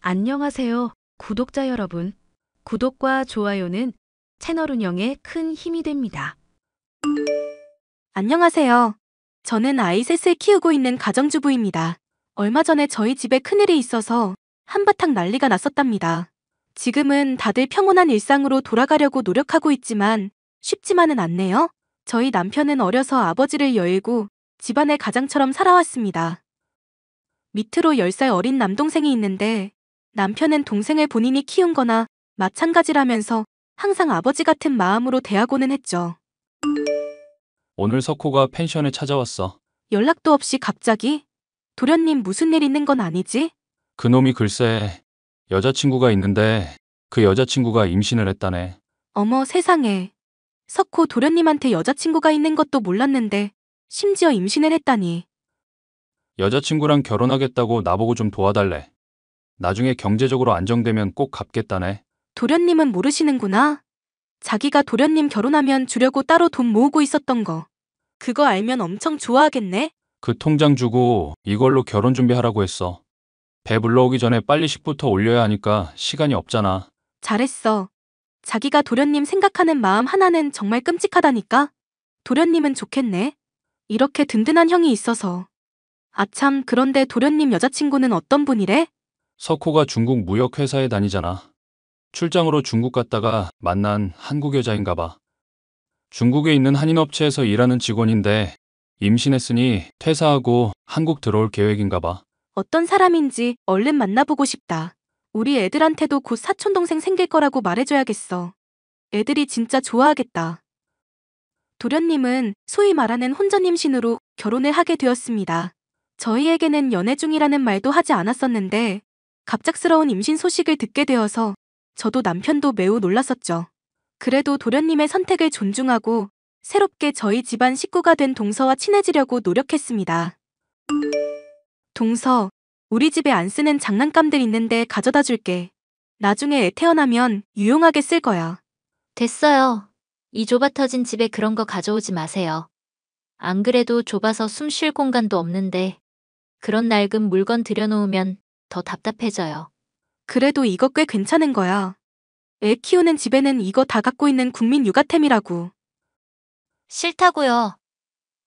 안녕하세요, 구독자 여러분. 구독과 좋아요는 채널 운영에 큰 힘이 됩니다. 안녕하세요. 저는 아이 셋을 키우고 있는 가정주부입니다. 얼마 전에 저희 집에 큰일이 있어서 한바탕 난리가 났었답니다. 지금은 다들 평온한 일상으로 돌아가려고 노력하고 있지만 쉽지만은 않네요. 저희 남편은 어려서 아버지를 여의고 집안의 가장처럼 살아왔습니다. 밑으로 10살 어린 남동생이 있는데 남편은 동생을 본인이 키운 거나 마찬가지라면서 항상 아버지 같은 마음으로 대하고는 했죠. 오늘 석호가 펜션에 찾아왔어. 연락도 없이 갑자기? 도련님 무슨 일 있는 건 아니지? 그놈이 글쎄 여자친구가 있는데 그 여자친구가 임신을 했다네. 어머 세상에. 석호 도련님한테 여자친구가 있는 것도 몰랐는데 심지어 임신을 했다니. 여자친구랑 결혼하겠다고 나보고 좀 도와달래. 나중에 경제적으로 안정되면 꼭 갚겠다네. 도련님은 모르시는구나. 자기가 도련님 결혼하면 주려고 따로 돈 모으고 있었던 거. 그거 알면 엄청 좋아하겠네? 그 통장 주고 이걸로 결혼 준비하라고 했어. 배 불러오기 전에 빨리 식부터 올려야 하니까 시간이 없잖아. 잘했어. 자기가 도련님 생각하는 마음 하나는 정말 끔찍하다니까? 도련님은 좋겠네. 이렇게 든든한 형이 있어서. 아참, 그런데 도련님 여자친구는 어떤 분이래? 석호가 중국 무역회사에 다니잖아. 출장으로 중국 갔다가 만난 한국 여자인가 봐. 중국에 있는 한인업체에서 일하는 직원인데 임신했으니 퇴사하고 한국 들어올 계획인가 봐. 어떤 사람인지 얼른 만나보고 싶다. 우리 애들한테도 곧 사촌동생 생길 거라고 말해줘야겠어. 애들이 진짜 좋아하겠다. 도련님은 소위 말하는 혼전 임신으로 결혼을 하게 되었습니다. 저희에게는 연애 중이라는 말도 하지 않았었는데 갑작스러운 임신 소식을 듣게 되어서 저도 남편도 매우 놀랐었죠. 그래도 도련님의 선택을 존중하고 새롭게 저희 집안 식구가 된 동서와 친해지려고 노력했습니다. 동서, 우리 집에 안 쓰는 장난감들 있는데 가져다 줄게. 나중에 애 태어나면 유용하게 쓸 거야. 됐어요. 이 좁아 터진 집에 그런 거 가져오지 마세요. 안 그래도 좁아서 숨 쉴 공간도 없는데 그런 낡은 물건 들여놓으면 더 답답해져요. 그래도 이거 꽤 괜찮은 거야. 애 키우는 집에는 이거 다 갖고 있는 국민 육아템이라고. 싫다고요.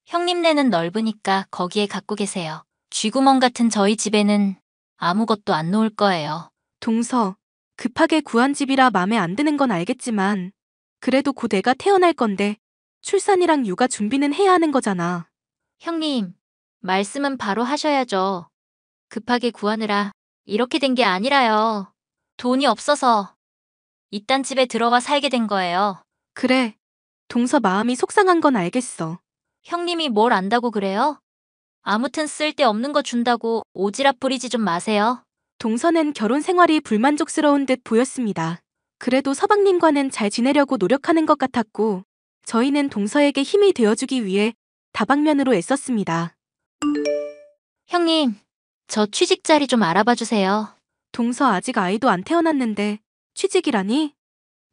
형님네는 넓으니까 거기에 갖고 계세요. 쥐구멍 같은 저희 집에는 아무것도 안 놓을 거예요. 동서, 급하게 구한 집이라 맘에 안 드는 건 알겠지만 그래도 곧 애가 태어날 건데 출산이랑 육아 준비는 해야 하는 거잖아. 형님, 말씀은 바로 하셔야죠. 급하게 구하느라 이렇게 된 게 아니라요. 돈이 없어서 이딴 집에 들어와 살게 된 거예요. 그래, 동서 마음이 속상한 건 알겠어. 형님이 뭘 안다고 그래요? 아무튼 쓸데없는 거 준다고 오지랖 부리지 좀 마세요. 동서는 결혼 생활이 불만족스러운 듯 보였습니다. 그래도 서방님과는 잘 지내려고 노력하는 것 같았고 저희는 동서에게 힘이 되어주기 위해 다방면으로 애썼습니다. 형님, 저 취직 자리 좀 알아봐 주세요. 동서 아직 아이도 안 태어났는데 취직이라니?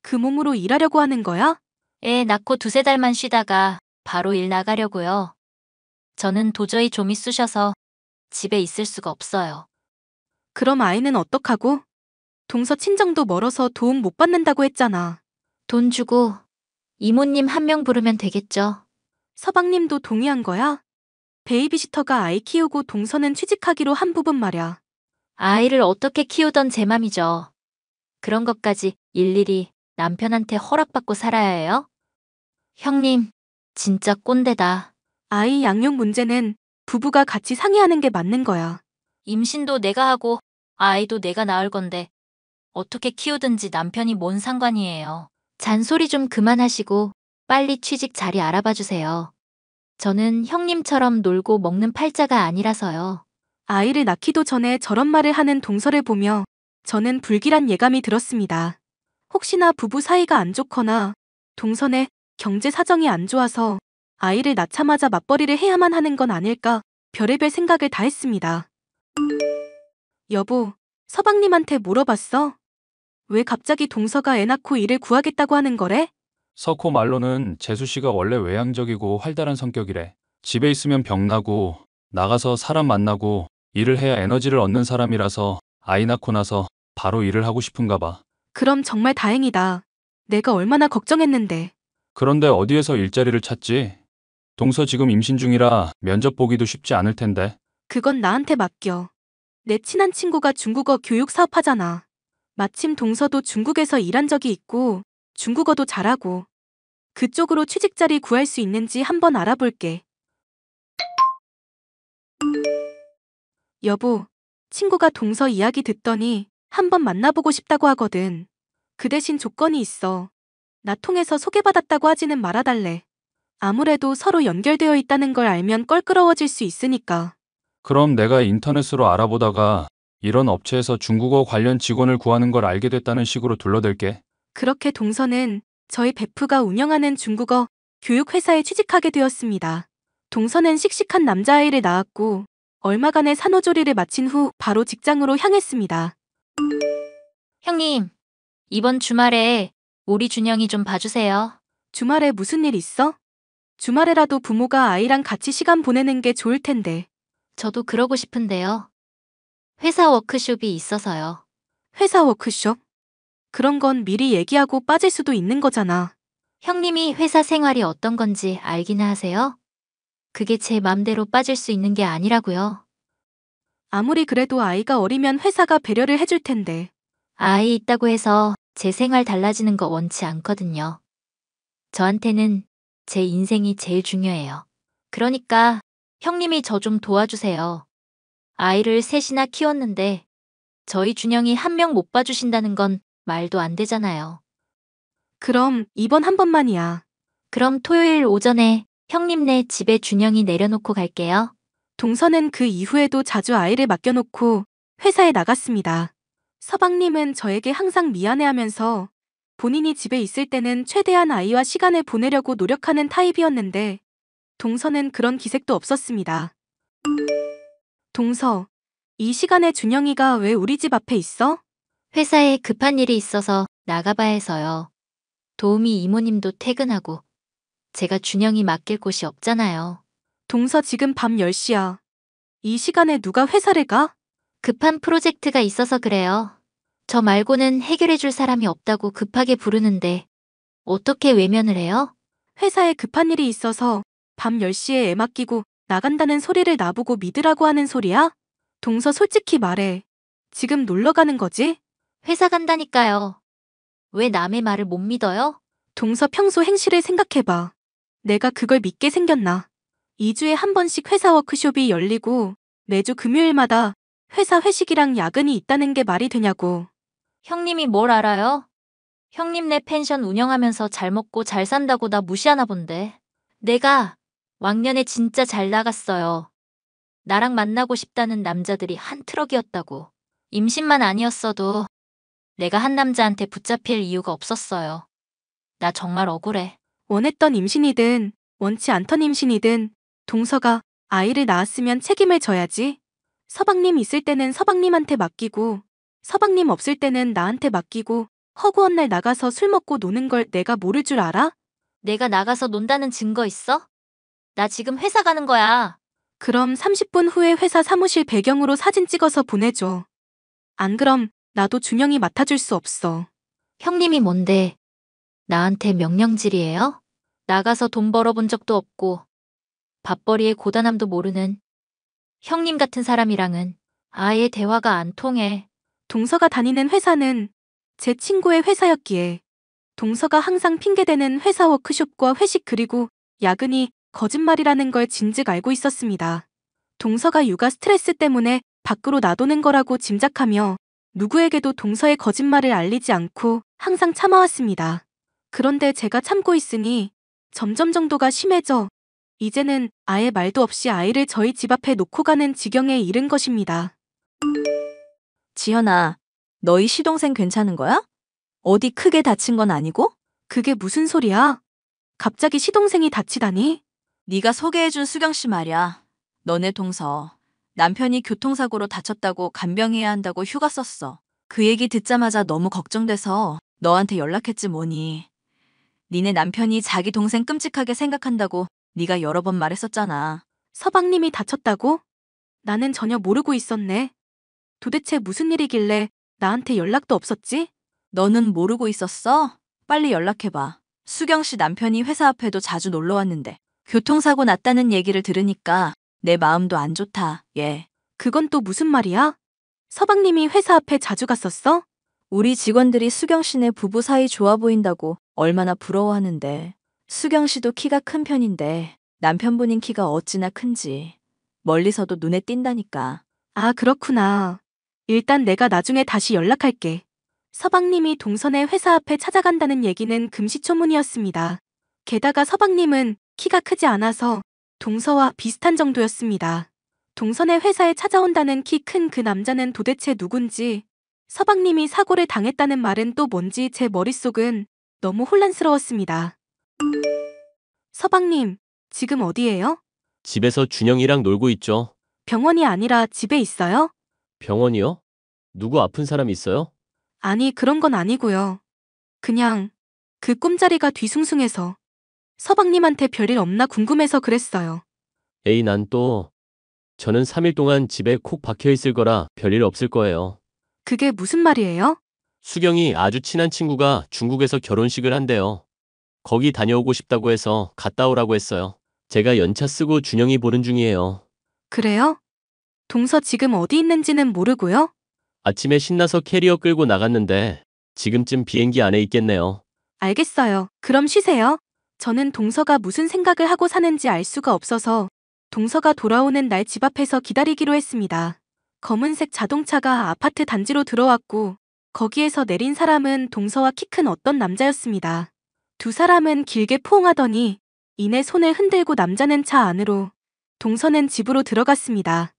그 몸으로 일하려고 하는 거야? 애 낳고 두세 달만 쉬다가 바로 일 나가려고요. 저는 도저히 좀이 쑤셔서 집에 있을 수가 없어요. 그럼 아이는 어떡하고? 동서 친정도 멀어서 도움 못 받는다고 했잖아. 돈 주고 이모님 한 명 부르면 되겠죠. 서방님도 동의한 거야? 베이비시터가 아이 키우고 동서는 취직하기로 한 부분 말야. 아이를 어떻게 키우던 제 맘이죠. 그런 것까지 일일이 남편한테 허락받고 살아야 해요? 형님, 진짜 꼰대다. 아이 양육 문제는 부부가 같이 상의하는 게 맞는 거야. 임신도 내가 하고 아이도 내가 낳을 건데 어떻게 키우든지 남편이 뭔 상관이에요. 잔소리 좀 그만하시고 빨리 취직 자리 알아봐 주세요. 저는 형님처럼 놀고 먹는 팔자가 아니라서요. 아이를 낳기도 전에 저런 말을 하는 동서를 보며 저는 불길한 예감이 들었습니다. 혹시나 부부 사이가 안 좋거나 동선의 경제 사정이 안 좋아서 아이를 낳자마자 맞벌이를 해야만 하는 건 아닐까 별의별 생각을 다 했습니다. 여보, 서방님한테 물어봤어? 왜 갑자기 동서가 애 낳고 일을 구하겠다고 하는 거래? 석호 말로는 재수 씨가 원래 외향적이고 활달한 성격이래. 집에 있으면 병나고 나가서 사람 만나고 일을 해야 에너지를 얻는 사람이라서 아이 낳고 나서 바로 일을 하고 싶은가 봐. 그럼 정말 다행이다. 내가 얼마나 걱정했는데. 그런데 어디에서 일자리를 찾지? 동서 지금 임신 중이라 면접 보기도 쉽지 않을 텐데. 그건 나한테 맡겨. 내 친한 친구가 중국어 교육 사업하잖아. 마침 동서도 중국에서 일한 적이 있고 중국어도 잘하고 그쪽으로 취직 자리 구할 수 있는지 한번 알아볼게. 여보, 친구가 동서 이야기 듣더니 한번 만나보고 싶다고 하거든. 그 대신 조건이 있어. 나 통해서 소개받았다고 하지는 말아달래. 아무래도 서로 연결되어 있다는 걸 알면 껄끄러워질 수 있으니까. 그럼 내가 인터넷으로 알아보다가 이런 업체에서 중국어 관련 직원을 구하는 걸 알게 됐다는 식으로 둘러댈게. 그렇게 동서는 저희 베프가 운영하는 중국어 교육회사에 취직하게 되었습니다. 동서는 씩씩한 남자아이를 낳았고 얼마간의 산후조리를 마친 후 바로 직장으로 향했습니다. 형님, 이번 주말에 우리 준영이 좀 봐주세요. 주말에 무슨 일 있어? 주말에라도 부모가 아이랑 같이 시간 보내는 게 좋을 텐데. 저도 그러고 싶은데요. 회사 워크숍이 있어서요. 회사 워크숍? 그런 건 미리 얘기하고 빠질 수도 있는 거잖아. 형님이 회사 생활이 어떤 건지 알기나 하세요? 그게 제 맘대로 빠질 수 있는 게 아니라고요. 아무리 그래도 아이가 어리면 회사가 배려를 해줄 텐데. 아이 있다고 해서 제 생활 달라지는 거 원치 않거든요. 저한테는 제 인생이 제일 중요해요. 그러니까 형님이 저 좀 도와주세요. 아이를 셋이나 키웠는데 저희 준영이 한 명 못 봐주신다는 건 말도 안 되잖아요. 그럼 이번 한 번만이야. 그럼 토요일 오전에 형님네 집에 준영이 내려놓고 갈게요. 동서는 그 이후에도 자주 아이를 맡겨놓고 회사에 나갔습니다. 서방님은 저에게 항상 미안해하면서 본인이 집에 있을 때는 최대한 아이와 시간을 보내려고 노력하는 타입이었는데 동서는 그런 기색도 없었습니다. 동서, 이 시간에 준영이가 왜 우리 집 앞에 있어? 회사에 급한 일이 있어서 나가봐야 해서요. 도우미 이모님도 퇴근하고 제가 준영이 맡길 곳이 없잖아요. 동서 지금 밤 10시야. 이 시간에 누가 회사를 가? 급한 프로젝트가 있어서 그래요. 저 말고는 해결해줄 사람이 없다고 급하게 부르는데 어떻게 외면을 해요? 회사에 급한 일이 있어서 밤 10시에 애 맡기고 나간다는 소리를 나보고 믿으라고 하는 소리야? 동서 솔직히 말해. 지금 놀러 가는 거지? 회사 간다니까요. 왜 남의 말을 못 믿어요? 동서 평소 행실을 생각해봐. 내가 그걸 믿게 생겼나? 2주에 한 번씩 회사 워크숍이 열리고 매주 금요일마다 회사 회식이랑 야근이 있다는 게 말이 되냐고. 형님이 뭘 알아요? 형님네 펜션 운영하면서 잘 먹고 잘 산다고 나 무시하나 본데. 내가 왕년에 진짜 잘 나갔어요. 나랑 만나고 싶다는 남자들이 한 트럭이었다고. 임신만 아니었어도 내가 한 남자한테 붙잡힐 이유가 없었어요. 나 정말 억울해. 원했던 임신이든 원치 않던 임신이든 동서가 아이를 낳았으면 책임을 져야지. 서방님 있을 때는 서방님한테 맡기고 서방님 없을 때는 나한테 맡기고 허구한 날 나가서 술 먹고 노는 걸 내가 모를 줄 알아? 내가 나가서 논다는 증거 있어? 나 지금 회사 가는 거야. 그럼 30분 후에 회사 사무실 배경으로 사진 찍어서 보내줘. 안 그럼 나도 준영이 맡아줄 수 없어. 형님이 뭔데? 나한테 명령질이에요? 나가서 돈 벌어본 적도 없고 밥벌이의 고단함도 모르는 형님 같은 사람이랑은 아예 대화가 안 통해. 동서가 다니는 회사는 제 친구의 회사였기에 동서가 항상 핑계대는 회사 워크숍과 회식 그리고 야근이 거짓말이라는 걸 진즉 알고 있었습니다. 동서가 육아 스트레스 때문에 밖으로 나도는 거라고 짐작하며 누구에게도 동서의 거짓말을 알리지 않고 항상 참아왔습니다. 그런데 제가 참고 있으니 점점 정도가 심해져 이제는 아예 말도 없이 아이를 저희 집 앞에 놓고 가는 지경에 이른 것입니다. 지현아, 너희 시동생 괜찮은 거야? 어디 크게 다친 건 아니고? 그게 무슨 소리야? 갑자기 시동생이 다치다니? 네가 소개해준 수경 씨 말이야. 너네 동서. 남편이 교통사고로 다쳤다고 간병해야 한다고 휴가 썼어. 그 얘기 듣자마자 너무 걱정돼서 너한테 연락했지 뭐니. 니네 남편이 자기 동생 끔찍하게 생각한다고 네가 여러 번 말했었잖아. 서방님이 다쳤다고? 나는 전혀 모르고 있었네. 도대체 무슨 일이길래 나한테 연락도 없었지? 너는 모르고 있었어? 빨리 연락해봐. 수경 씨 남편이 회사 앞에도 자주 놀러 왔는데 교통사고 났다는 얘기를 들으니까 내 마음도 안 좋다, 얘. 그건 또 무슨 말이야? 서방님이 회사 앞에 자주 갔었어? 우리 직원들이 수경 씨네 부부 사이 좋아 보인다고 얼마나 부러워하는데. 수경 씨도 키가 큰 편인데 남편분인 키가 어찌나 큰지 멀리서도 눈에 띈다니까. 아, 그렇구나. 일단 내가 나중에 다시 연락할게. 서방님이 동선의 회사 앞에 찾아간다는 얘기는 금시초문이었습니다. 게다가 서방님은 키가 크지 않아서 동서와 비슷한 정도였습니다. 동선의 회사에 찾아온다는 키 큰 그 남자는 도대체 누군지, 서방님이 사고를 당했다는 말은 또 뭔지 제 머릿속은 너무 혼란스러웠습니다. 서방님, 지금 어디예요? 집에서 준영이랑 놀고 있죠. 병원이 아니라 집에 있어요? 병원이요? 누구 아픈 사람 있어요? 아니, 그런 건 아니고요. 그냥 그 꿈자리가 뒤숭숭해서 서방님한테 별일 없나 궁금해서 그랬어요. 에이, 저는 3일 동안 집에 콕 박혀 있을 거라 별일 없을 거예요. 그게 무슨 말이에요? 수경이 아주 친한 친구가 중국에서 결혼식을 한대요. 거기 다녀오고 싶다고 해서 갔다 오라고 했어요. 제가 연차 쓰고 준영이 보는 중이에요. 그래요? 동서 지금 어디 있는지는 모르고요? 아침에 신나서 캐리어 끌고 나갔는데 지금쯤 비행기 안에 있겠네요. 알겠어요. 그럼 쉬세요. 저는 동서가 무슨 생각을 하고 사는지 알 수가 없어서 동서가 돌아오는 날 집 앞에서 기다리기로 했습니다. 검은색 자동차가 아파트 단지로 들어왔고 거기에서 내린 사람은 동서와 키 큰 어떤 남자였습니다. 두 사람은 길게 포옹하더니 이내 손을 흔들고 남자는 차 안으로, 동서는 집으로 들어갔습니다.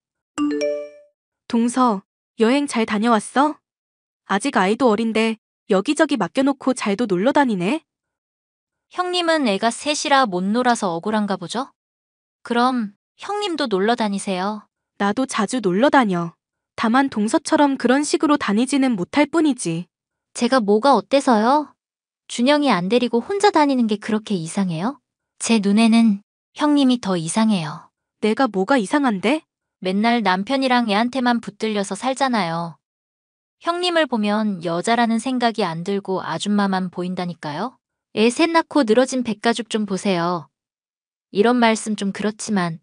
동서, 여행 잘 다녀왔어? 아직 아이도 어린데 여기저기 맡겨놓고 잘도 놀러 다니네? 형님은 애가 셋이라 못 놀아서 억울한가 보죠? 그럼 형님도 놀러 다니세요. 나도 자주 놀러 다녀. 다만 동서처럼 그런 식으로 다니지는 못할 뿐이지. 제가 뭐가 어때서요? 준영이 안 데리고 혼자 다니는 게 그렇게 이상해요? 제 눈에는 형님이 더 이상해요. 내가 뭐가 이상한데? 맨날 남편이랑 애한테만 붙들려서 살잖아요. 형님을 보면 여자라는 생각이 안 들고 아줌마만 보인다니까요. 애 셋 낳고 늘어진 백가죽 좀 보세요. 이런 말씀 좀 그렇지만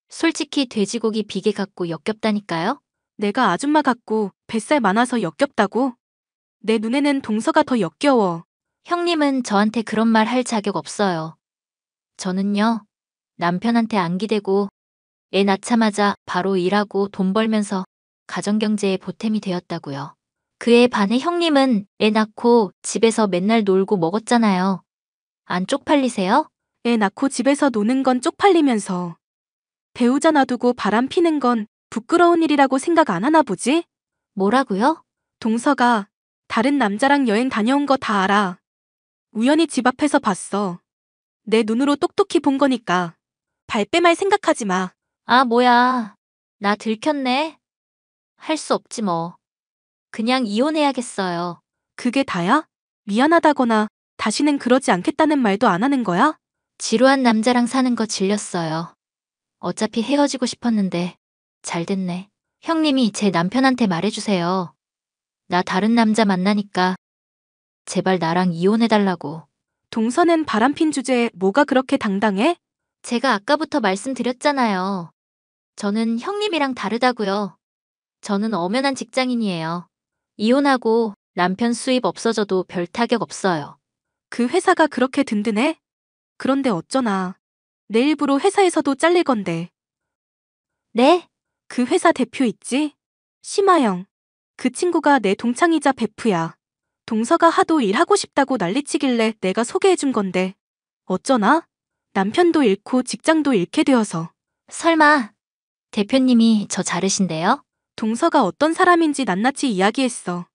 솔직히 돼지고기 비계 같고 역겹다니까요. 내가 아줌마 같고 뱃살 많아서 역겹다고? 내 눈에는 동서가 더 역겨워. 형님은 저한테 그런 말 할 자격 없어요. 저는요, 남편한테 안 기대고 애 낳자마자 바로 일하고 돈 벌면서 가정경제에 보탬이 되었다고요. 그에 반해 형님은 애 낳고 집에서 맨날 놀고 먹었잖아요. 안 쪽팔리세요? 애 낳고 집에서 노는 건 쪽팔리면서 배우자 놔두고 바람 피는 건 부끄러운 일이라고 생각 안 하나 보지? 뭐라고요? 동서가 다른 남자랑 여행 다녀온 거 다 알아. 우연히 집 앞에서 봤어. 내 눈으로 똑똑히 본 거니까. 발뺌할 생각하지 마. 아, 뭐야. 나 들켰네. 할 수 없지 뭐. 그냥 이혼해야겠어요. 그게 다야? 미안하다거나 다시는 그러지 않겠다는 말도 안 하는 거야? 지루한 남자랑 사는 거 질렸어요. 어차피 헤어지고 싶었는데 잘 됐네. 형님이 제 남편한테 말해주세요. 나 다른 남자 만나니까 제발 나랑 이혼해달라고. 동서는 바람핀 주제에 뭐가 그렇게 당당해? 제가 아까부터 말씀드렸잖아요. 저는 형님이랑 다르다고요. 저는 엄연한 직장인이에요. 이혼하고 남편 수입 없어져도 별 타격 없어요. 그 회사가 그렇게 든든해? 그런데 어쩌나. 내일부로 회사에서도 잘릴 건데. 네? 그 회사 대표 있지? 심하영. 그 친구가 내 동창이자 베프야. 동서가 하도 일하고 싶다고 난리치길래 내가 소개해준 건데. 어쩌나? 남편도 잃고 직장도 잃게 되어서. 설마 대표님이 저 자르신대요? 동서가 어떤 사람인지 낱낱이 이야기했어.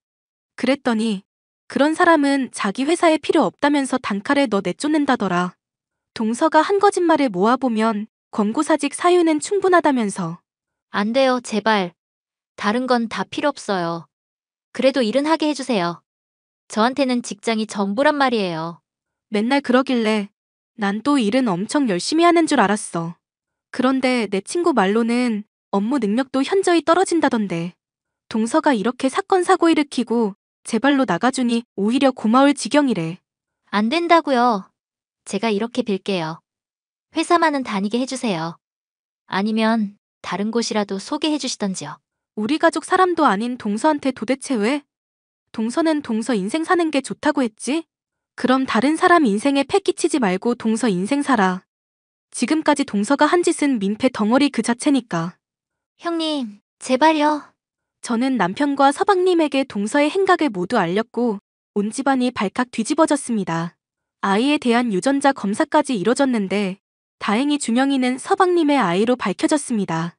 그랬더니 그런 사람은 자기 회사에 필요 없다면서 단칼에 너 내쫓는다더라. 동서가 한 거짓말을 모아보면 권고사직 사유는 충분하다면서. 안 돼요, 제발. 다른 건 다 필요 없어요. 그래도 일은 하게 해주세요. 저한테는 직장이 전부란 말이에요. 맨날 그러길래 난 또 일은 엄청 열심히 하는 줄 알았어. 그런데 내 친구 말로는 업무 능력도 현저히 떨어진다던데. 동서가 이렇게 사건 사고 일으키고 제 발로 나가주니 오히려 고마울 지경이래. 안 된다고요. 제가 이렇게 빌게요. 회사만은 다니게 해주세요. 아니면 다른 곳이라도 소개해 주시던지요. 우리 가족 사람도 아닌 동서한테 도대체 왜? 동서는 동서 인생 사는 게 좋다고 했지? 그럼 다른 사람 인생에 패 끼치지 말고 동서 인생 살아. 지금까지 동서가 한 짓은 민폐 덩어리 그 자체니까. 형님, 제발요. 저는 남편과 서방님에게 동서의 행각을 모두 알렸고 온 집안이 발칵 뒤집어졌습니다. 아이에 대한 유전자 검사까지 이뤄졌는데 다행히 준영이는 서방님의 아이로 밝혀졌습니다.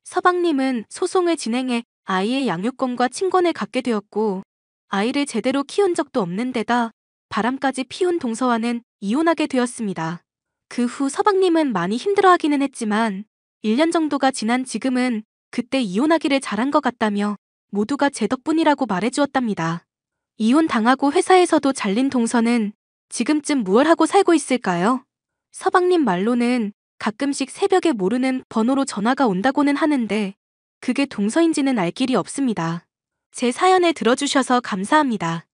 서방님은 소송을 진행해 아이의 양육권과 친권을 갖게 되었고 아이를 제대로 키운 적도 없는 데다 바람까지 피운 동서와는 이혼하게 되었습니다. 그 후 서방님은 많이 힘들어하기는 했지만 1년 정도가 지난 지금은 그때 이혼하기를 잘한 것 같다며 모두가 제 덕분이라고 말해주었답니다. 이혼당하고 회사에서도 잘린 동서는 지금쯤 무얼 하고 살고 있을까요? 서방님 말로는 가끔씩 새벽에 모르는 번호로 전화가 온다고는 하는데 그게 동서인지는 알 길이 없습니다. 제 사연을 들어주셔서 감사합니다.